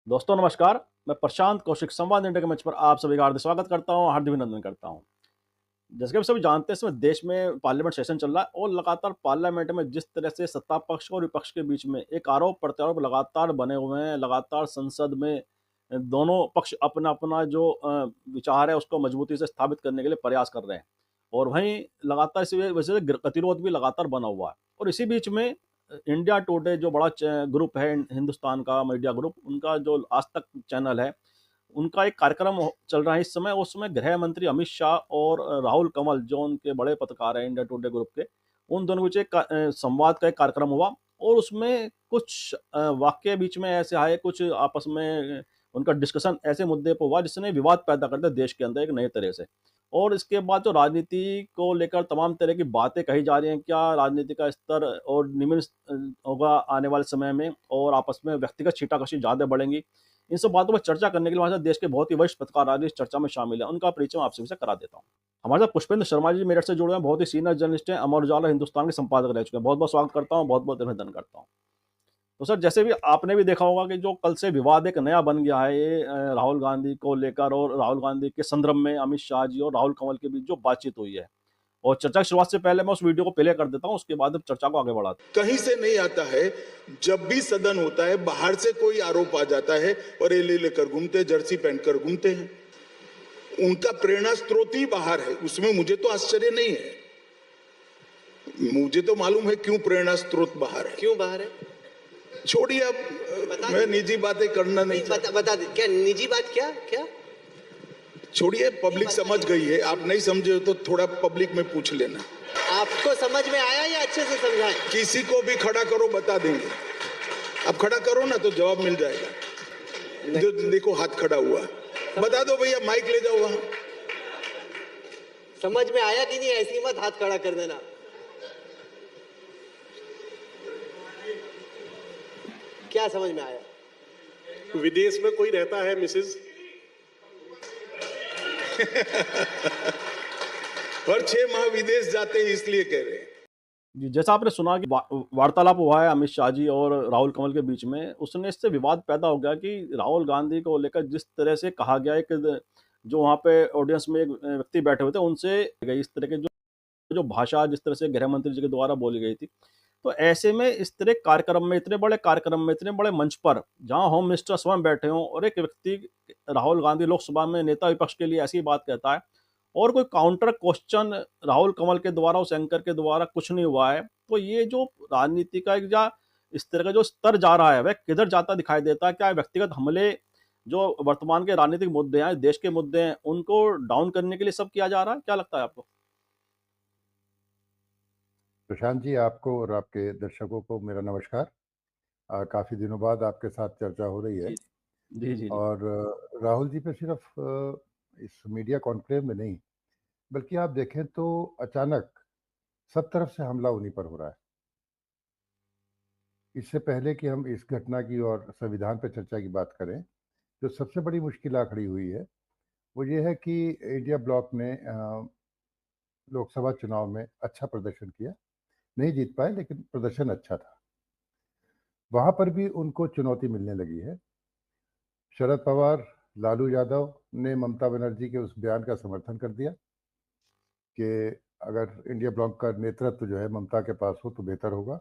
दोस्तों नमस्कार। मैं प्रशांत कौशिक संवाद इंडिया के मंच पर आप सभी का हार्दिक स्वागत करता हूं, हार्दिक अभिनंदन करता हूं। जैसे कि आप सभी जानते हैं, इस समय देश में पार्लियामेंट सेशन चल रहा है और लगातार पार्लियामेंट में जिस तरह से सत्ता पक्ष और विपक्ष के बीच में एक आरोप प्रत्यारोप लगातार बने हुए हैं। लगातार संसद में दोनों पक्ष अपना अपना जो विचार है उसको मजबूती से स्थापित करने के लिए प्रयास कर रहे हैं और वहीं लगातार इसी वजह से गतिरोध भी लगातार बना हुआ है। और इसी बीच में इंडिया टुडे जो बड़ा ग्रुप है हिंदुस्तान का मीडिया ग्रुप, उनका जो आज तक चैनल है, उनका एक कार्यक्रम चल रहा है इस समय। उस समय गृह मंत्री अमित शाह और राहुल कंवल, जो उनके बड़े पत्रकार हैं इंडिया टुडे ग्रुप के, उन दोनों के बीच एक संवाद का एक कार्यक्रम हुआ और उसमें कुछ वाक्य बीच में ऐसे आए, कुछ आपस में उनका डिस्कशन ऐसे मुद्दे पर हुआ जिसने विवाद पैदा कर दिया देश के अंदर एक नए तरह से। और इसके बाद जो राजनीति को लेकर तमाम तरह की बातें कही जा रही हैं, क्या राजनीति का स्तर और निम्न होगा आने वाले समय में, और आपस में व्यक्तिगत छींटाकशी ज़्यादा बढ़ेंगी। इन सब बातों पर चर्चा करने के लिए हमारे साथ देश के बहुत ही वरिष्ठ पत्रकार आज इस चर्चा में शामिल हैं। उनका परिचय मैं आपसे भी से करा देता हूँ। हमारे साथ पुष्पेंद्र शर्मा जी मेरठ से जुड़े हैं, बहुत ही सीनियर जर्नलिस्ट हैं, अमर उजाला हिंदुस्तान के संपादक रह चुके हैं। बहुत बहुत स्वागत करता हूँ, बहुत बहुत अभिनंदन करता हूँ। तो सर, जैसे भी आपने भी देखा होगा कि जो कल से विवाद एक नया बन गया है, ये राहुल गांधी को लेकर, और राहुल गांधी के संदर्भ में अमित शाह जी और राहुल कंवल के बीच जो बातचीत हुई है। और चर्चा की शुरुआत से पहले मैं उस वीडियो को प्ले कर देता हूँ, उसके बाद अब चर्चा को आगे बढ़ाते हैं। कहीं से नहीं आता है। जब भी सदन होता है बाहर से कोई आरोप आ जाता है और ये ले लेकर घूमते, जर्सी पहनकर घूमते हैं। उनका प्रेरणा स्रोत ही बाहर है, उसमें मुझे तो आश्चर्य नहीं है। मुझे तो मालूम है क्यों प्रेरणा स्रोत बाहर है। क्यों बाहर है? छोड़िए, अब मैं निजी बातें करना नहीं बता दे। क्या निजी बात? क्या क्या छोड़िए, पब्लिक समझ गई है। आप नहीं समझे हो तो थोड़ा पब्लिक में पूछ लेना। आपको समझ में आया या अच्छे से समझाएं? किसी को भी खड़ा करो, बता देंगे। अब खड़ा करो ना तो जवाब मिल जाएगा। जो देखो हाथ खड़ा हुआ, बता दो भैया, माइक ले जाओ वहां। समझ में आया कि नहीं? ऐसी मत हाथ खड़ा कर देना। क्या समझ में आया? विदेश में कोई रहता है मिसेज और 6 माह विदेश जाते हैं, इसलिए कह रहे हैं। जी, जैसा आपने सुना कि वार्तालाप हुआ है अमित शाह जी और राहुल कंवल के बीच में, उसने इससे विवाद पैदा हो गया कि राहुल गांधी को लेकर जिस तरह से कहा गया है कि जो वहाँ पे ऑडियंस में एक व्यक्ति बैठे हुए थे उनसे इस तरह के जो जो भाषा जिस तरह से गृह मंत्री जी के द्वारा बोली गई थी। तो ऐसे में इस तरह कार्यक्रम में, इतने बड़े कार्यक्रम में, इतने बड़े मंच पर जहाँ होम मिनिस्टर स्वयं बैठे हों और एक व्यक्ति, राहुल गांधी, लोकसभा में नेता विपक्ष के लिए ऐसी बात कहता है और कोई काउंटर क्वेश्चन राहुल कंवल के द्वारा, उस एंकर के द्वारा कुछ नहीं हुआ है, तो ये जो राजनीति का एक या इस तरह का जो स्तर जा रहा है वह किधर जाता दिखाई देता है? क्या व्यक्तिगत हमले जो वर्तमान के राजनीतिक मुद्दे हैं, देश के मुद्दे हैं, उनको डाउन करने के लिए सब किया जा रहा है? क्या लगता है आपको? प्रशांत जी, आपको और आपके दर्शकों को मेरा नमस्कार। काफ़ी दिनों बाद आपके साथ चर्चा हो रही है। जी जी जी जी। और राहुल जी पे सिर्फ इस मीडिया कॉन्क्लेव में नहीं, बल्कि आप देखें तो अचानक सब तरफ से हमला उन्हीं पर हो रहा है। इससे पहले कि हम इस घटना की और संविधान पर चर्चा की बात करें, जो सबसे बड़ी मुश्किल आ खड़ी हुई है वो ये है कि इंडिया ब्लॉक ने लोकसभा चुनाव में अच्छा प्रदर्शन किया। नहीं जीत पाए लेकिन प्रदर्शन अच्छा था। वहाँ पर भी उनको चुनौती मिलने लगी है। शरद पवार, लालू यादव ने ममता बनर्जी के उस बयान का समर्थन कर दिया कि अगर इंडिया ब्लॉक का नेतृत्व जो है ममता के पास हो तो बेहतर होगा,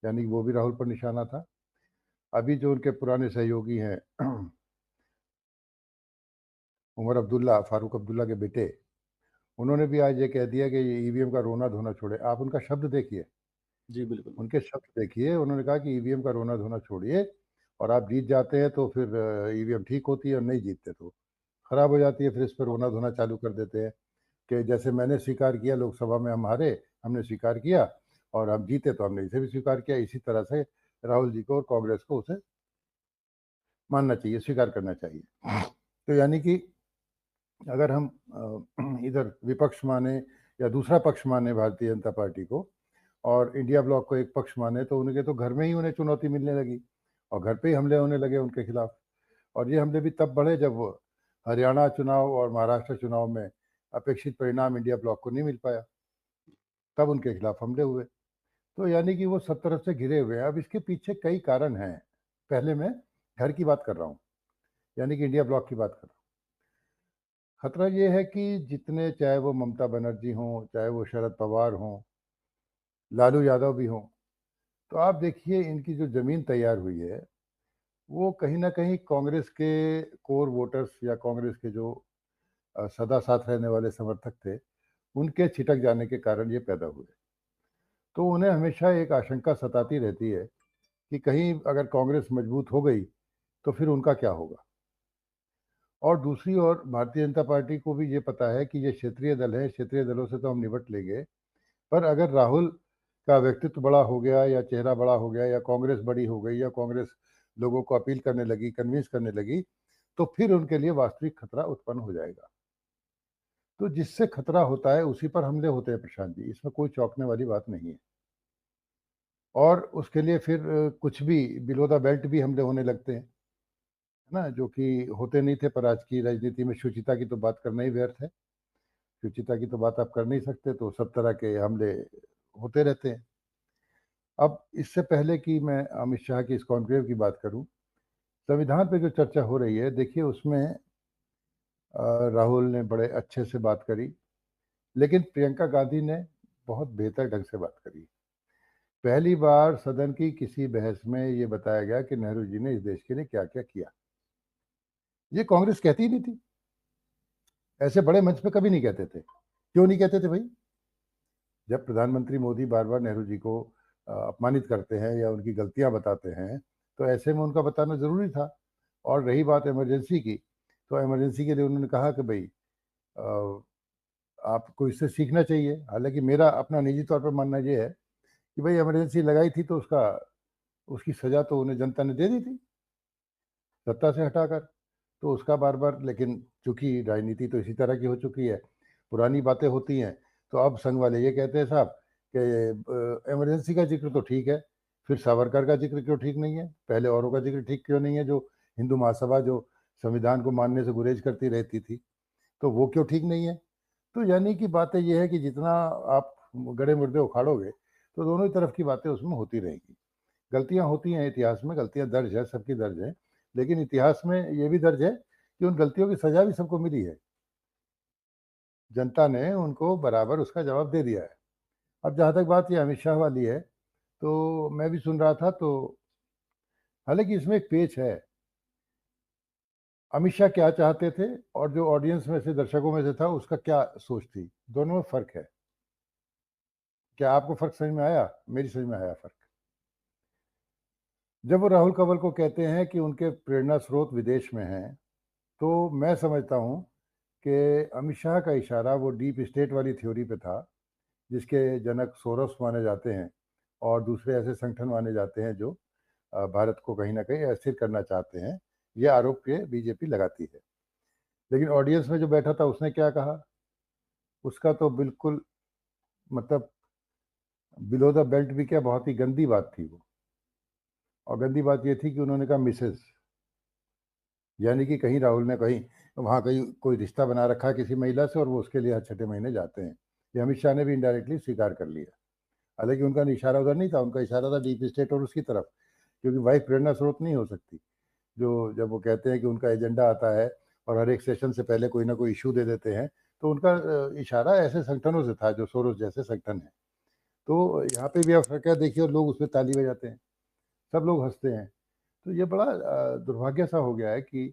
यानी वो भी राहुल पर निशाना था। अभी जो उनके पुराने सहयोगी हैं उमर अब्दुल्ला, फारूक अब्दुल्ला के बेटे, उन्होंने भी आज ये कह दिया कि ये ईवीएम का रोना धोना छोड़े। आप उनका शब्द देखिए, जी, बिल्कुल। उनके शब्द देखिए। उन्होंने कहा कि ईवीएम का रोना धोना छोड़िए, और आप जीत जाते हैं तो फिर ईवीएम ठीक होती है, और नहीं जीतते तो खराब हो जाती है, फिर इस पर रोना धोना चालू कर देते हैं कि जैसे मैंने स्वीकार किया लोकसभा में हम हारे, हमने स्वीकार किया, और हम जीते तो हमने इसे भी स्वीकार किया। इसी तरह से राहुल जी को और कांग्रेस को उसे मानना चाहिए, स्वीकार करना चाहिए। तो यानी कि अगर हम इधर विपक्ष माने या दूसरा पक्ष माने भारतीय जनता पार्टी को, और इंडिया ब्लॉक को एक पक्ष माने, तो उनके तो घर में ही उन्हें चुनौती मिलने लगी और घर पे ही हमले होने लगे उनके खिलाफ। और ये हमले भी तब बढ़े जब हरियाणा चुनाव और महाराष्ट्र चुनाव में अपेक्षित परिणाम इंडिया ब्लॉक को नहीं मिल पाया, तब उनके खिलाफ हमले हुए। तो यानी कि वो सब तरफ से घिरे हुए हैं। अब इसके पीछे कई कारण हैं। पहले मैं घर की बात कर रहा हूँ। यानी कि इंडिया ब्लॉक की बात कर रहा हूँ। खतरा ये है कि जितने, चाहे वो ममता बनर्जी हों, चाहे वो शरद पवार हों, लालू यादव भी हों, तो आप देखिए इनकी जो ज़मीन तैयार हुई है, वो कहीं न कहीं कांग्रेस के कोर वोटर्स या कांग्रेस के जो सदा साथ रहने वाले समर्थक थे, उनके छिटक जाने के कारण ये पैदा हुए। तो उन्हें हमेशा एक आशंका सताती रहती है कि कहीं अगर कांग्रेस मजबूत हो गई, तो फिर उनका क्या होगा? और दूसरी ओर भारतीय जनता पार्टी को भी ये पता है कि ये क्षेत्रीय दल है, क्षेत्रीय दलों से तो हम निपट लेंगे, पर अगर राहुल का व्यक्तित्व बड़ा हो गया या चेहरा बड़ा हो गया या कांग्रेस बड़ी हो गई या कांग्रेस लोगों को अपील करने लगी, कन्विंस करने लगी, तो फिर उनके लिए वास्तविक खतरा उत्पन्न हो जाएगा। तो जिससे खतरा होता है उसी पर हमले होते हैं प्रशांत जी, इसमें कोई चौंकने वाली बात नहीं है। और उसके लिए फिर कुछ भी बिलो द बेल्ट भी हमले होने लगते हैं, है ना? जो कि होते नहीं थे, पर आज की राजनीति में शुचिता की तो बात करना ही व्यर्थ है। शुचिता की तो बात आप कर नहीं सकते, तो सब तरह के हमले होते रहते हैं। अब इससे पहले कि मैं अमित शाह की इस कॉन्क्लेव की बात करूं, संविधान पे जो चर्चा हो रही है, देखिए उसमें राहुल ने बड़े अच्छे से बात करी, लेकिन प्रियंका गांधी ने बहुत बेहतर ढंग से बात करी। पहली बार सदन की किसी बहस में ये बताया गया कि नेहरू जी ने इस देश के लिए क्या क्या किया। ये कांग्रेस कहती ही नहीं थी, ऐसे बड़े मंच पे कभी नहीं कहते थे। क्यों नहीं कहते थे भाई? जब प्रधानमंत्री मोदी बार बार नेहरू जी को अपमानित करते हैं या उनकी गलतियां बताते हैं, तो ऐसे में उनका बताना जरूरी था। और रही बात इमरजेंसी की, तो इमरजेंसी के लिए उन्होंने कहा कि भाई आपको इससे सीखना चाहिए। हालांकि मेरा अपना निजी तौर पर मानना ये है कि भाई इमरजेंसी लगाई थी तो उसकी सजा तो उन्हें जनता ने दे दी थी, सत्ता से हटाकर। तो उसका बार बार, लेकिन चूंकि राजनीति तो इसी तरह की हो चुकी है, पुरानी बातें होती हैं, तो अब संघ वाले ये कहते हैं साहब कि इमरजेंसी का जिक्र तो ठीक है, फिर सावरकर का जिक्र क्यों ठीक नहीं है, पहले औरों का जिक्र ठीक क्यों नहीं है, जो हिंदू महासभा जो संविधान को मानने से गुरेज करती रहती थी, तो वो क्यों ठीक नहीं है? तो यानी कि बातें ये है कि जितना आप गड़े मुर्दे उखाड़ोगे, तो दोनों ही तरफ की बातें उसमें होती रहेगी। गलतियां होती हैं, इतिहास में गलतियां दर्ज है, सबकी दर्ज है, लेकिन इतिहास में ये भी दर्ज है कि उन गलतियों की सजा भी सबको मिली है। जनता ने उनको बराबर उसका जवाब दे दिया है। अब जहाँ तक बात ये अमित शाह वाली है, तो मैं भी सुन रहा था, तो हालांकि इसमें एक पेच है। अमित शाह क्या चाहते थे और जो ऑडियंस में से, दर्शकों में से था, उसका क्या सोच थी, दोनों में फर्क है। क्या आपको फर्क समझ में आया? मेरी समझ में आया फर्क। जब वो राहुल कंवल को कहते हैं कि उनके प्रेरणा स्रोत विदेश में हैं, तो मैं समझता हूँ कि अमित शाह का इशारा वो डीप स्टेट वाली थ्योरी पे था, जिसके जनक सोरोस माने जाते हैं और दूसरे ऐसे संगठन माने जाते हैं जो भारत को कहीं ना कहीं अस्थिर करना चाहते हैं। ये आरोप के बीजेपी लगाती है। लेकिन ऑडियंस में जो बैठा था उसने क्या कहा? उसका तो बिल्कुल, मतलब बिलो द बेल्ट भी क्या, बहुत ही गंदी बात थी वो। और गंदी बात ये थी कि उन्होंने कहा मिसेज, यानी कि कहीं राहुल ने कहीं वहाँ कहीं कोई रिश्ता बना रखा है किसी महिला से और वो उसके लिए हर छठे महीने जाते हैं। ये अमित शाह ने भी इनडायरेक्टली स्वीकार कर लिया। हालांकि उनका इशारा उधर नहीं था, उनका इशारा था डीप स्टेट और उसकी तरफ, क्योंकि वाइफ प्रेरणा स्रोत नहीं हो सकती। जो जब वो कहते हैं कि उनका एजेंडा आता है और हर एक सेशन से पहले कोई ना कोई इशू दे देते हैं, तो उनका इशारा ऐसे संगठनों से था जो सोरोस जैसे संगठन है। तो यहाँ पे भी आप क्या देखिए, और लोग उसमें ताली बजाते हैं, सब लोग हंसते हैं। तो ये बड़ा दुर्भाग्य सा हो गया है कि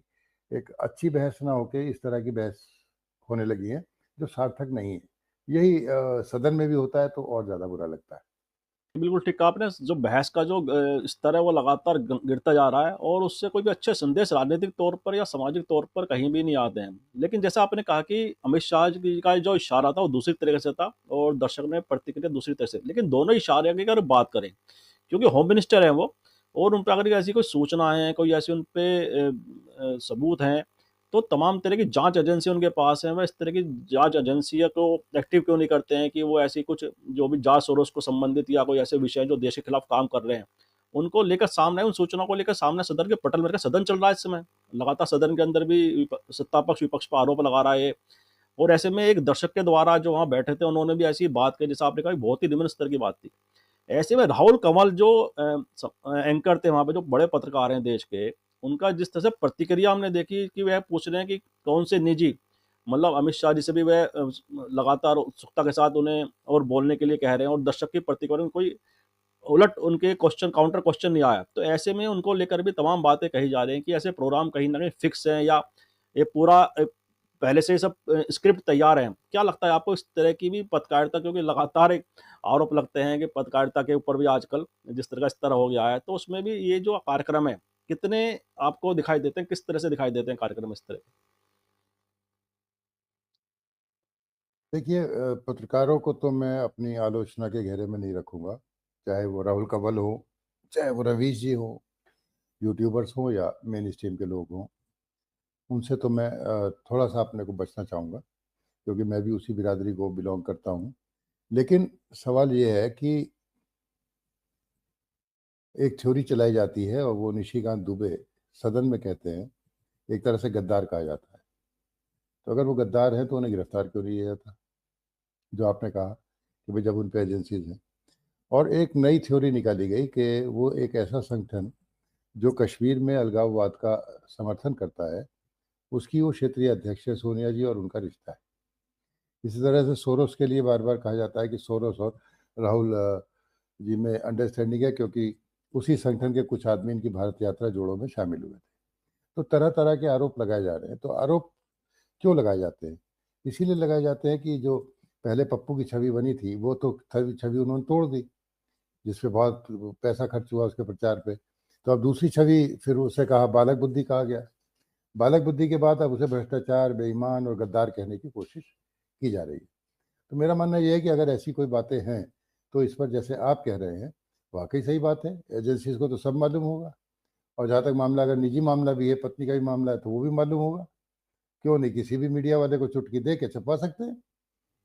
एक अच्छी बहस ना होके इस तरह की बहस होने लगी है जो सार्थक नहीं है। यही सदन में भी होता है, तो और ज़्यादा बुरा लगता है। बिल्कुल ठीक कहा आपने। जो बहस का जो स्तर है वो लगातार गिरता जा रहा है और उससे कोई भी अच्छे संदेश राजनीतिक तौर पर या सामाजिक तौर पर कहीं भी नहीं आते हैं। लेकिन जैसा आपने कहा कि अमित शाह जी का जो इशारा था वो दूसरी तरीके से था और दर्शक ने प्रतिक्रिया दूसरी तरह से, लेकिन दोनों इशारे की अगर बात करें, क्योंकि होम मिनिस्टर हैं वो, और उन पर अगर ऐसी कोई सूचना है, कोई ऐसी उन पे सबूत हैं, तो तमाम तरह की जांच एजेंसी उनके पास है। वह इस तरह की जांच एजेंसी को एक्टिव क्यों नहीं करते हैं कि वो ऐसी कुछ जो भी जांच सोर्स को संबंधित या कोई ऐसे विषय जो देश के खिलाफ काम कर रहे हैं उनको लेकर सामने, उन सूचनाओं को लेकर सामने सदन के पटल में, सदन चल रहा है इस समय लगातार, सदन के अंदर भी सत्ता पक्ष विपक्ष पर आरोप लगा रहा है। और ऐसे में एक दर्शक के द्वारा जो वहाँ बैठे थे उन्होंने भी ऐसी बात कही, जैसे आपने कहा, बहुत ही निम्न स्तर की बात थी। ऐसे में राहुल कंवल जो एंकर थे वहाँ पे, जो बड़े पत्रकार हैं देश के, उनका जिस तरह से प्रतिक्रिया हमने देखी कि वह पूछ रहे हैं कि कौन से निजी, मतलब अमित शाह जी से भी वह लगातार उत्सुकता के साथ उन्हें और बोलने के लिए कह रहे हैं, और दर्शक की प्रतिक्रिया में कोई उलट उनके क्वेश्चन, काउंटर क्वेश्चन नहीं आया। तो ऐसे में उनको लेकर भी तमाम बातें कही जा रही हैं कि ऐसे प्रोग्राम कहीं न कहीं फिक्स हैं, या ये पूरा पहले से ही सब स्क्रिप्ट तैयार है। क्या लगता है आपको इस तरह की भी पत्रकारिता, क्योंकि लगातार एक आरोप लगते हैं कि पत्रकारिता के ऊपर भी आजकल जिस तरह का स्तर हो गया है, तो उसमें भी ये जो कार्यक्रम है, कितने आपको दिखाई देते हैं, किस तरह से दिखाई देते हैं कार्यक्रम इस तरह के? देखिए पत्रकारों को तो मैं अपनी आलोचना के घेरे में नहीं रखूंगा, चाहे वो राहुल कंवल हो, चाहे वो रवीश जी हो, यूट्यूबर्स हो या मेन स्ट्रीम के लोग हों। उनसे तो मैं थोड़ा सा अपने को बचना चाहूँगा, क्योंकि मैं भी उसी बिरादरी को बिलोंग करता हूँ। लेकिन सवाल ये है कि एक थ्योरी चलाई जाती है और वो निशिकांत दुबे सदन में कहते हैं, एक तरह से गद्दार कहा जाता है। तो अगर वो गद्दार हैं तो उन्हें गिरफ्तार क्यों नहीं किया जाता, जो आपने कहा कि भाई जब उन पे एजेंसीज हैं। और एक नई थ्योरी निकाली गई कि वो एक ऐसा संगठन जो कश्मीर में अलगाववाद का समर्थन करता है, उसकी वो क्षेत्रीय अध्यक्ष है सोनिया जी, और उनका रिश्ता है। इसी तरह से सोरोस के लिए बार बार कहा जाता है कि सोरोस और राहुल जी में अंडरस्टैंडिंग है, क्योंकि उसी संगठन के कुछ आदमी इनकी भारत यात्रा जोड़ों में शामिल हुए थे। तो तरह तरह के आरोप लगाए जा रहे हैं। तो आरोप क्यों लगाए जाते हैं? इसीलिए लगाए जाते हैं कि जो पहले पप्पू की छवि बनी थी, वो तो छवि उन्होंने तोड़ दी, जिसपे बहुत पैसा खर्च हुआ उसके प्रचार पे। तो अब दूसरी छवि, फिर उसे कहा बालक बुद्धि कहा गया। बालक बुद्धि के बाद अब उसे भ्रष्टाचार, बेईमान और गद्दार कहने की कोशिश की जा रही है। तो मेरा मानना यह है कि अगर ऐसी कोई बातें हैं, तो इस पर जैसे आप कह रहे हैं, वाकई सही बात है, एजेंसीज को तो सब मालूम होगा। और जहाँ तक मामला अगर निजी मामला भी है, पत्नी का भी मामला है, तो वो भी मालूम होगा। क्यों नहीं, किसी भी मीडिया वाले को चुटकी दे के छपवा सकते हैं,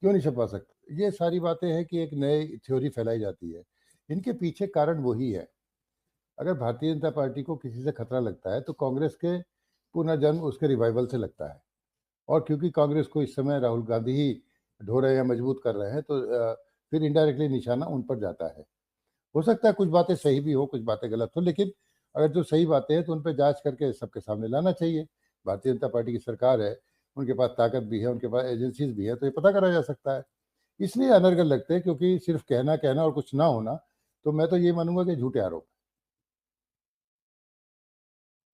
क्यों नहीं छपवा सकते? ये सारी बातें हैं कि एक नई थ्योरी फैलाई जाती है। इनके पीछे कारण वही है। अगर भारतीय जनता पार्टी को किसी से खतरा लगता है, तो कांग्रेस के पुनर्जन्म, उसके रिवाइवल से लगता है। और क्योंकि कांग्रेस को इस समय राहुल गांधी ही ढो रहे हैं, मजबूत कर रहे हैं, तो फिर इनडायरेक्टली निशाना उन पर जाता है। हो सकता है कुछ बातें सही भी हो, कुछ बातें गलत हो, लेकिन अगर जो सही बातें हैं तो उन पर जांच करके सबके सामने लाना चाहिए। भारतीय जनता पार्टी की सरकार है, उनके पास ताकत भी है, उनके पास एजेंसीज भी है, तो ये पता करा जा सकता है। इसलिए अनर्गल लगते हैं, क्योंकि सिर्फ कहना कहना और कुछ ना होना, तो मैं तो ये मानूंगा कि झूठे आरोप।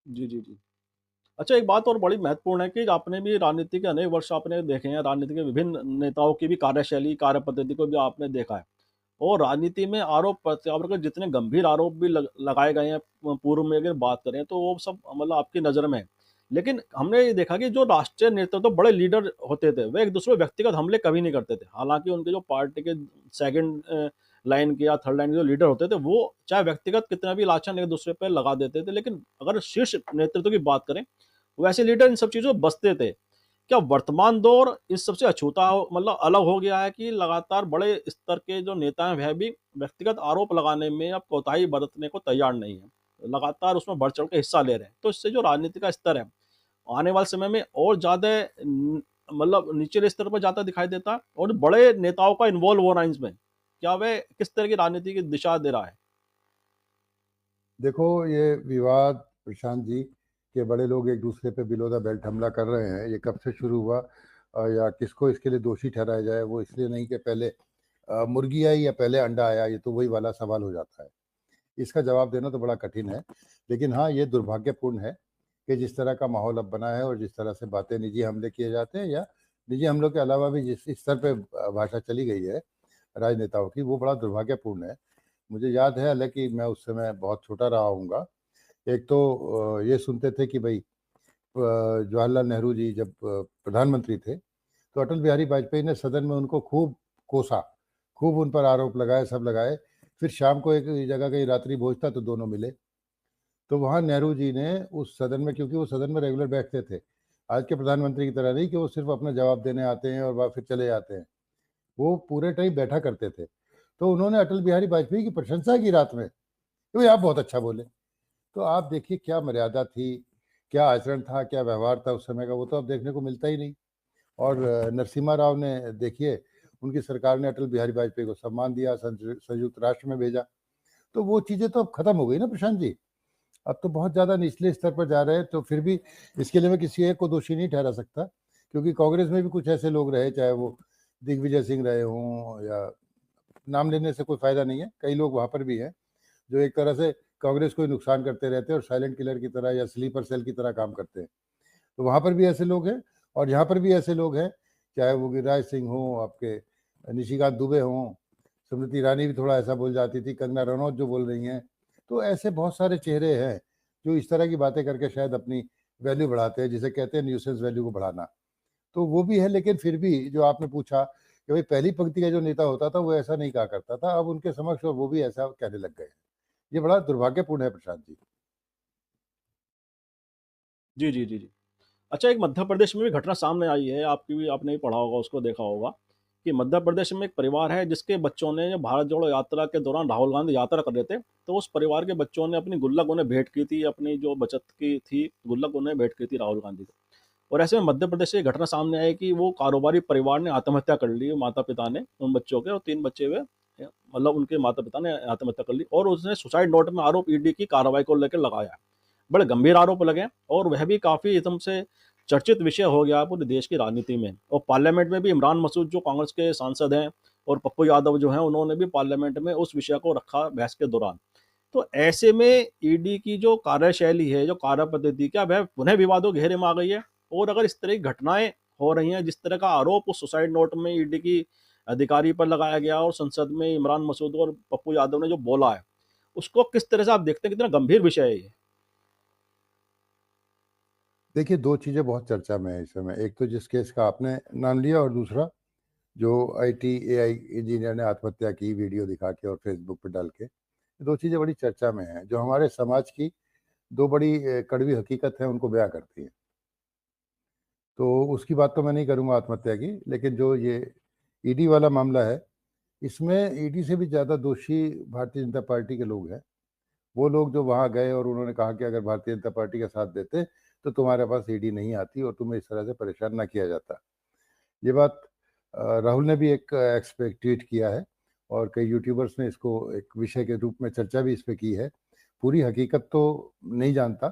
जी, जी, जी। अच्छा, एक बात और बड़ी महत्वपूर्ण है कि आपने भी राजनीति के अनेक वर्ष आपने देखे हैं, राजनीति के विभिन्न नेताओं की भी कार्यशैली, कार्यपद्धति को भी आपने देखा है। और राजनीति में आरोप प्रत्यारोप के जितने गंभीर आरोप भी लगाए गए हैं, पूर्व में अगर बात करें, तो वो सब मतलब आपकी नज़र में है। लेकिन हमने ये देखा कि जो राष्ट्रीय नेतृत्व तो बड़े लीडर होते थे, वे एक दूसरे पे व्यक्तिगत हमले कभी नहीं करते थे। हालांकि उनके जो पार्टी के सेकंड लाइन के या थर्ड लाइन के जो लीडर होते थे, वो चाहे व्यक्तिगत कितना भी लांछन एक दूसरे पर लगा देते थे, लेकिन अगर शीर्ष नेतृत्व की बात करें, वैसे लीडर इन सब चीज़ों से बचते थे। क्या वर्तमान दौर इस सबसे अछूता मतलब अलग हो गया है, कि लगातार बड़े स्तर के जो नेता हैं वह भी व्यक्तिगत आरोप लगाने में अब कोताही बरतने को तैयार नहीं है, लगातार उसमें बढ़ चढ़ के हिस्सा ले रहे हैं? तो इससे जो राजनीति का स्तर है, आने वाले समय में और ज्यादा मतलब निचले स्तर पर जाता दिखाई देता है, और बड़े नेताओं का इन्वॉल्व होना इसमें, क्या वह किस तरह की राजनीति की दिशा दे रहा है? देखो, ये विवाद प्रशांत जी, के बड़े लोग एक दूसरे पे बिलो द बेल्ट हमला कर रहे हैं, ये कब से शुरू हुआ? या किसको इसके लिए दोषी ठहराया जाए? वो इसलिए नहीं कि पहले मुर्गी आई या पहले अंडा आया, ये तो वही वाला सवाल हो जाता है। इसका जवाब देना तो बड़ा कठिन है। लेकिन हाँ, ये दुर्भाग्यपूर्ण है कि जिस तरह का माहौल अब बना है और जिस तरह से बातें, निजी हमले किए जाते हैं, या निजी हमलों के अलावा भी जिस स्तर पे भाषा चली गई है राजनेताओं की, वो बड़ा दुर्भाग्यपूर्ण है। मुझे याद है, हालांकि मैं उस समय बहुत छोटा रहा हूँगा, एक तो ये सुनते थे कि भाई जवाहरलाल नेहरू जी जब प्रधानमंत्री थे, तो अटल बिहारी वाजपेयी ने सदन में उनको खूब कोसा, खूब उन पर आरोप लगाए, सब लगाए। फिर शाम को एक जगह कहीं रात्रि भोज था, तो दोनों मिले। तो वहाँ नेहरू जी ने उस सदन में, क्योंकि वो सदन में रेगुलर बैठते थे, आज के प्रधानमंत्री की तरह नहीं कि वो सिर्फ अपना जवाब देने आते हैं और फिर चले जाते हैं, वो पूरे टाइम बैठा करते थे। तो उन्होंने अटल बिहारी वाजपेयी की प्रशंसा की रात में, तो आप बहुत अच्छा बोले। तो आप देखिए क्या मर्यादा थी, क्या आचरण था, क्या व्यवहार था उस समय का, वो तो अब देखने को मिलता ही नहीं। और नरसिम्हा राव ने देखिए, उनकी सरकार ने अटल बिहारी वाजपेयी को सम्मान दिया, संयुक्त राष्ट्र में भेजा। तो वो चीज़ें तो अब खत्म हो गई ना प्रशांत जी। अब तो बहुत ज़्यादा निचले स्तर पर जा रहे हैं, तो फिर भी इसके लिए मैं किसी एक को दोषी नहीं ठहरा सकता, क्योंकि कांग्रेस में भी कुछ ऐसे लोग रहे, चाहे वो दिग्विजय सिंह रहे हों, या नाम लेने से कोई फ़ायदा नहीं है, कई लोग वहाँ पर भी हैं, जो एक तरह से कांग्रेस को ही नुकसान करते रहते हैं और साइलेंट किलर की तरह या स्लीपर सेल की तरह काम करते हैं। तो वहाँ पर भी ऐसे लोग हैं, और यहाँ पर भी ऐसे लोग हैं, चाहे वो गिरिराज सिंह हों, आपके निशिकांत दुबे हों, स्मृति ईरानी भी थोड़ा ऐसा बोल जाती थी, कंगना रनौत जो बोल रही हैं। तो ऐसे बहुत सारे चेहरे हैं जो इस तरह की बातें करके शायद अपनी वैल्यू बढ़ाते हैं, जिसे कहते हैं न्यूसेंस वैल्यू को बढ़ाना। तो वो भी है, लेकिन फिर भी जो आपने पूछा कि भाई पहली पंक्ति का जो नेता होता था वो ऐसा नहीं कहा करता था, अब उनके समक्ष और वो भी ऐसा कहने लग गए हैं। ये बड़ा दुर्भाग्यपूर्ण है प्रशांत जी। जी, जी, जी, जी। अच्छा, एक मध्य प्रदेश में भी घटना सामने आई है, आपने भी पढ़ा होगा, उसको देखा होगा, कि मध्य प्रदेश में एक परिवार है जिसके बच्चों ने भारत जोड़ो यात्रा के दौरान राहुल गांधी यात्रा कर रहे थे, तो उस परिवार के बच्चों ने अपनी गुल्लक उन्हें भेंट की थी, अपनी जो बचत की थी गुल्लक उन्हें भेंट की थी राहुल गांधी को। और ऐसे में मध्य प्रदेश से ये घटना सामने आई कि वो कारोबारी परिवार ने आत्महत्या कर ली, माता पिता ने, उन बच्चों के, और 3 बच्चे हुए, मतलब उनके माता पिता ने आत्महत्या कर ली, और उसने सुसाइड नोट में आरोप ईडी की कार्रवाई को लेकर लगाया है। बड़े गंभीर आरोप लगे, और वह भी काफी एकदम से चर्चित विषय हो गया पूरे देश की राजनीति में। और पार्लियामेंट में भी इमरान मसूद जो कांग्रेस के सांसद हैं, और पप्पू यादव जो हैं, उन्होंने भी पार्लियामेंट में उस विषय को रखा बहस के दौरान। तो ऐसे में ईडी की जो कार्यशैली है, जो कार्य पद्धति, क्या वह पुनः विवादों के घेरे में आ गई है? और अगर इस तरह की घटनाएं हो रही हैं, जिस तरह का आरोप उस सुसाइड नोट में ईडी की अधिकारी पर लगाया गया, और संसद में इमरान मसूद और पप्पू यादव ने जो बोला है, उसको किस तरह से आप देखते हैं? कितना गंभीर विषय है ये? देखिए, 2 चीज़ें बहुत चर्चा में है इस समय। एक तो जिस केस का आपने नाम लिया, और दूसरा जो आईटी एआई इंजीनियर ने आत्महत्या की वीडियो दिखा के और फेसबुक पे डाल के। ये 2 चीज़ें बड़ी चर्चा में हैं, जो हमारे समाज की 2 बड़ी कड़वी हकीकत है, उनको बयाँ करती हैं। तो उसकी बात तो मैं नहीं करूँगा आत्महत्या की, लेकिन जो ये ईडी वाला मामला है, इसमें ईडी से भी ज़्यादा दोषी भारतीय जनता पार्टी के लोग हैं। वो लोग जो वहाँ गए और उन्होंने कहा कि अगर भारतीय जनता पार्टी का साथ देते, तो तुम्हारे पास ईडी नहीं आती और तुम्हें इस तरह से परेशान ना किया जाता। ये बात राहुल ने भी एक एक्स पे ट्वीट किया है, और कई यूट्यूबर्स ने इसको एक विषय के रूप में चर्चा भी इस पे की है। पूरी हकीकत तो नहीं जानता,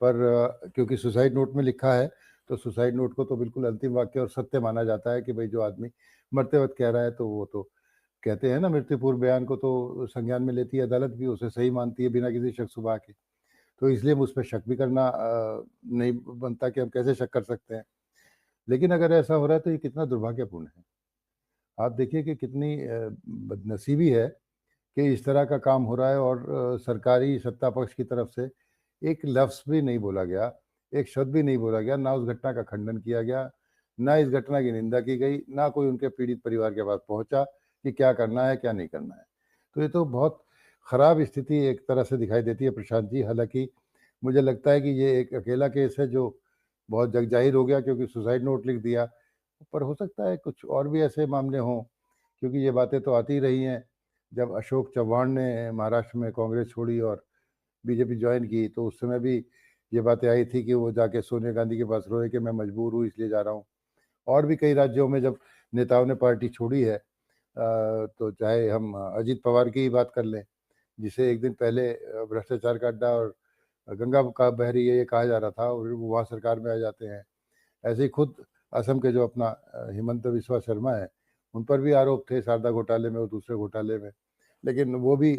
पर क्योंकि सुसाइड नोट में लिखा है, तो सुसाइड नोट को तो बिल्कुल अंतिम वाक्य और सत्य माना जाता है कि भाई जो आदमी मरते वक़्त कह रहा है, तो वो तो कहते हैं ना, मृत्यु पूर्व बयान को तो संज्ञान में लेती है अदालत भी, उसे सही मानती है बिना किसी शक शुबा के। तो इसलिए मुझ पे शक भी करना नहीं बनता कि हम कैसे शक कर सकते हैं। लेकिन अगर ऐसा हो रहा है तो ये कितना दुर्भाग्यपूर्ण है। आप देखिए कि कितनी बदनसीबी है कि इस तरह का काम हो रहा है, और सरकारी सत्ता पक्ष की तरफ से एक लफ्ज़ भी नहीं बोला गया, एक शब्द भी नहीं बोला गया, ना उस घटना का खंडन किया गया, ना इस घटना की निंदा की गई, ना कोई उनके पीड़ित परिवार के पास पहुँचा कि क्या करना है, क्या नहीं करना है। तो ये तो बहुत ख़राब स्थिति एक तरह से दिखाई देती है प्रशांत जी। हालाँकि मुझे लगता है कि ये एक अकेला केस है जो बहुत जगजाहिर हो गया क्योंकि सुसाइड नोट लिख दिया। पर हो सकता है कुछ और भी ऐसे मामले हों, क्योंकि ये बातें तो आती रही हैं। जब अशोक चव्हाण ने महाराष्ट्र में कांग्रेस छोड़ी और बीजेपी जॉइन की, तो उस समय भी ये बातें आई थी कि वो जाके सोनिया गांधी के पास रोए कि मैं मजबूर हूँ इसलिए जा रहा हूँ। और भी कई राज्यों में जब नेताओं ने पार्टी छोड़ी है, तो चाहे हम अजीत पवार की ही बात कर लें, जिसे एक दिन पहले भ्रष्टाचार का अड्डा और गंगा का बहरी ये कहा जा रहा था, और वो वहाँ सरकार में आ जाते हैं। ऐसे ही खुद असम के जो अपना हिमंत बिस्वा शर्मा है, उन पर भी आरोप थे शारदा घोटाले में और दूसरे घोटाले में, लेकिन वो भी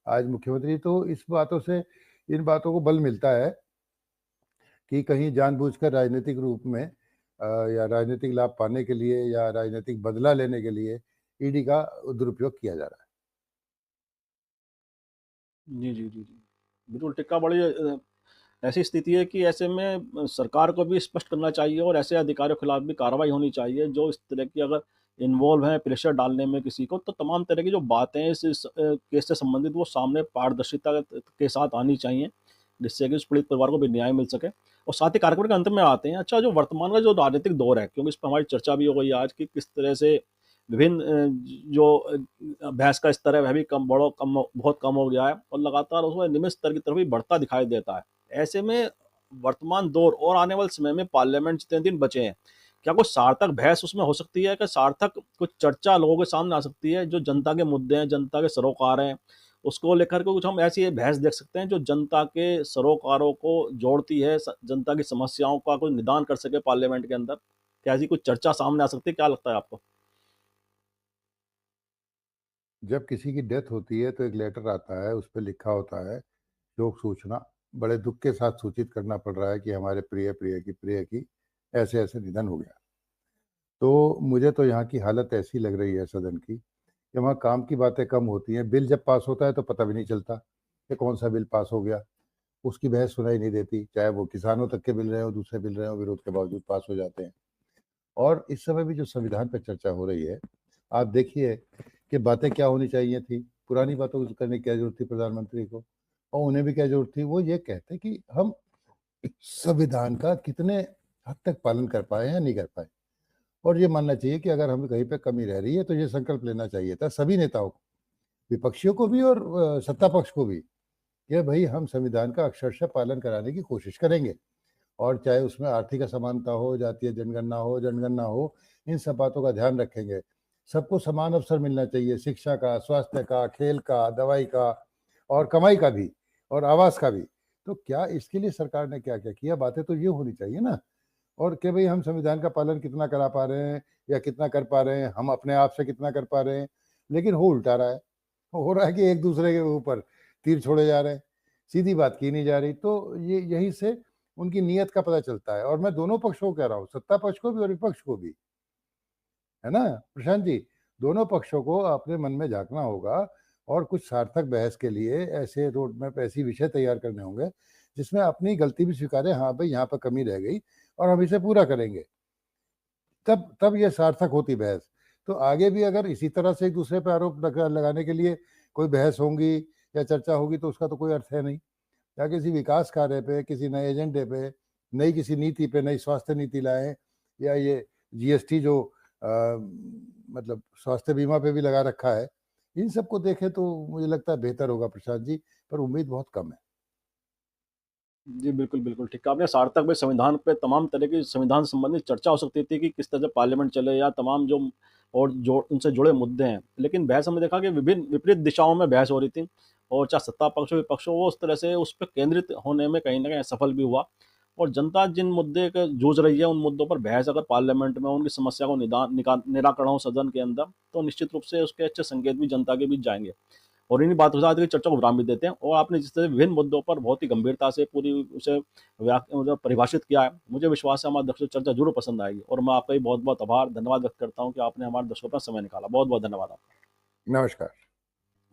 आज मुख्यमंत्री। तो इस बातों से, इन बातों को बल मिलता है कि कहीं जानबूझकर राजनीतिक रूप में या राजनीतिक लाभ पाने के लिए या राजनीतिक बदला लेने के लिए ईडी का दुरुपयोग किया जा रहा है। जी, जी, जी, जी। बिल्कुल, टिक्का बड़ी ऐसी स्थिति है कि ऐसे में सरकार को भी स्पष्ट करना चाहिए, और ऐसे अधिकारियों के खिलाफ भी कार्रवाई होनी चाहिए जो इस तरह की अगर इन्वॉल्व हैं प्रेशर डालने में किसी को, तो तमाम तरह की जो बातें इस केस से संबंधित वो सामने पारदर्शिता के साथ आनी चाहिए, जिससे कि उस पीड़ित परिवार को भी न्याय मिल सके। और साथ ही कार्यक्रम के अंत में आते हैं, अच्छा, जो वर्तमान का जो राजनीतिक दौर है, क्योंकि इस पर हमारी चर्चा भी हो गई आज कि किस तरह से विभिन्न जो बहस का स्तर है वह भी बहुत कम हो गया है, और लगातार उसमें निम्न स्तर की तरफ भी बढ़ता दिखाई देता है। ऐसे में वर्तमान दौर और आने वाले समय में पार्लियामेंट जितने दिन बचे हैं, क्या कोई सार्थक बहस उसमें हो सकती है? क्या सार्थक कुछ चर्चा लोगों के सामने आ सकती है, जो जनता के मुद्दे हैं, जनता के सरोकार हैं, उसको लेकर के कुछ हम ऐसी बहस देख सकते हैं जो जनता के सरोकारों को जोड़ती है, जनता की समस्याओं का कोई निदान कर सके पार्लियामेंट के अंदर? क्या ऐसी कुछ चर्चा सामने आ सकती है? क्या लगता है आपको? जब किसी की डेथ होती है तो एक लेटर आता है, उस पे लिखा होता है शोक सूचना। बड़े दुख के साथ सूचित करना पड़ रहा है कि हमारे प्रिय की ऐसे-ऐसे निधन हो गया। तो मुझे तो यहाँ की हालत ऐसी लग रही है सदन की, कि वहाँ काम की बातें कम होती हैं, बिल जब पास होता है तो पता भी नहीं चलता कि कौन-सा बिल पास हो गया। उसकी बहस सुनाई नहीं देती, चाहे वो किसानों तक के बिल रहे हों, दूसरे बिल रहे हों, विरोध के बावजूद पास हो जाते हैं। और इस समय भी जो संविधान पे चर्चा हो रही है, आप देखिए कि बातें क्या होनी चाहिए थी, पुरानी बातों को करने की क्या ज़रूरत थी प्रधानमंत्री को, और उन्हें भी क्या ज़रूरत थी, वो ये कहते कि हम संविधान का कितने हद तक पालन कर पाए हैं या नहीं कर पाए। और ये मानना चाहिए कि अगर हमें कहीं पे कमी रह रही है तो ये संकल्प लेना चाहिए था सभी नेताओं को, विपक्षियों को भी और सत्ता पक्ष को भी, कि भई हम संविधान का अक्षरशः पालन कराने की कोशिश करेंगे। और चाहे उसमें आर्थिक असमानता हो, जातीय जनगणना हो, इन सब बातों का ध्यान रखेंगे। सबको समान अवसर मिलना चाहिए, शिक्षा का, स्वास्थ्य का, खेल का, दवाई का और कमाई का भी और आवास का भी। तो क्या इसके लिए सरकार ने क्या-क्या किया? बातें तो ये होनी चाहिए ना। और कि भई हम संविधान का पालन कितना करा पा रहे हैं या कितना कर पा रहे हैं, हम अपने आप से कितना कर पा रहे हैं। लेकिन हो उल्टा रहा है। हो रहा है कि एक-दूसरे के ऊपर तीर छोड़े जा रहे हैं, सीधी बात की नहीं जा रही। तो ये यहीं से उनकी नीयत का पता चलता है। और मैं दोनों पक्षों को कह रहा हूँ, सत्ता पक्ष को भी और विपक्ष को भी, है ना प्रशांत जी? दोनों पक्षों को अपने मन में झाँकना होगा और कुछ सार्थक बहस के लिए ऐसे रोड मैप, ऐसी विषय तैयार करने होंगे, जिसमें अपनी गलती भी स्वीकारें, हाँ भाई यहाँ पर कमी रह गई और हम इसे पूरा करेंगे। तब तब ये सार्थक होती बहस। तो आगे भी अगर इसी तरह से एक-दूसरे पे आरोप लगाने के लिए कोई बहस होंगी या चर्चा होगी तो उसका तो कोई अर्थ है नहीं। या किसी विकास कार्य पे, किसी नए एजेंडे पे, नई किसी नीति पे, नई स्वास्थ्य नीति लाएँ या ये जीएसटी जो मतलब स्वास्थ्य बीमा पे भी लगा रखा है, इन सबको देखें तो मुझे लगता है बेहतर होगा प्रशांत जी, पर उम्मीद बहुत कम है। जी, बिल्कुल, बिल्कुल, ठीक कहा आपने। सार्थक में संविधान पे तमाम तरह की संविधान संबंधी चर्चा हो सकती थी कि किस तरह से पार्लियामेंट चले या तमाम जो और जो उनसे जुड़े मुद्दे हैं। लेकिन बहस हमने देखा कि विभिन्न विपरीत दिशाओं में बहस हो रही थी और चाहे सत्ता पक्ष हो, विपक्ष हो, वो उस तरह से उस पे केंद्रित होने में कहीं न कहीं असफल भी हुआ। और जनता जिन मुद्दे के जूझ रही है, उन मुद्दों पर बहस अगर पार्लियामेंट में उनकी समस्या को निराकरण हो सदन के अंदर, तो निश्चित रूप से उसके अच्छे संकेत भी जनता के बीच जाएँगे। और इन्हीं बातों के साथ ही चर्चा को विराम भी देते हैं। और आपने जिस तरह विभिन्न मुद्दों पर बहुत ही गंभीरता से पूरी उसे मतलब परिभाषित किया है, मुझे विश्वास है हमारे दर्शकों को चर्चा जरूर पसंद आएगी। और मैं आपका भी बहुत बहुत आभार धन्यवाद व्यक्त करता हूँ कि आपने हमारे दर्शकों का समय निकाला। बहुत बहुत धन्यवाद आपका। नमस्कार।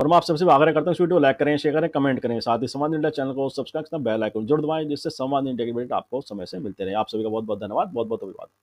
और मैं आप सबसे भी आग्रह करता हूँ इस वीडियो को लाइक करें, शेयर करें, कमेंट करें। साथ ही संवाद इंडिया चैनल को सब्सक्राइब करना, बेल आइकन जरूर दबाएं, जिससे संवाद इंडिया के वीडियो आपको समय से मिलते रहे। आप सभी का बहुत बहुत धन्यवाद, बहुत बहुत अभिवादन।